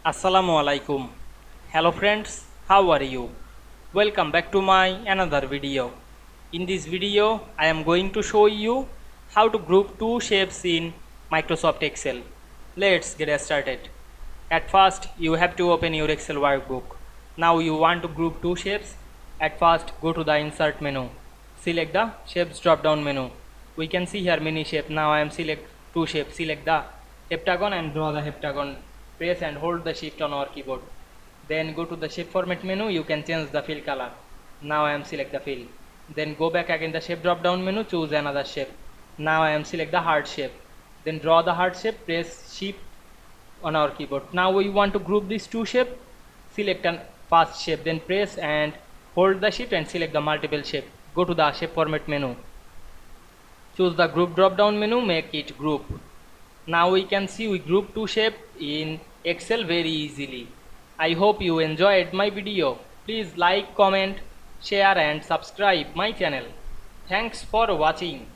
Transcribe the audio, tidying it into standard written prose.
Assalamu Walaikum. Hello friends, how are you? Welcome back to my another video. In this video, I am going to show you how to group two shapes in Microsoft Excel. Let's get started. At first, you have to open your Excel workbook. Now you want to group two shapes. At first, go to the Insert menu. Select the Shapes drop down menu. We can see here many shape. Now I am select two shapes. Select the heptagon and draw the heptagon. Press and hold the shift on our keyboard. Then go to the shape format menu. You can change the fill color. Now I am select the fill. Then go back again the shape drop down menu. Choose another shape. Now I am select the heart shape. Then draw the heart shape. Press shift on our keyboard. Now we want to group these two shape. Select a first shape. Then press and hold the shift and select the multiple shape. Go to the shape format menu. Choose the group drop down menu. Make it group. Now we can see we group two shape in Excel very easily. I hope you enjoyed my video. Please like, comment, share and subscribe my channel. Thanks for watching.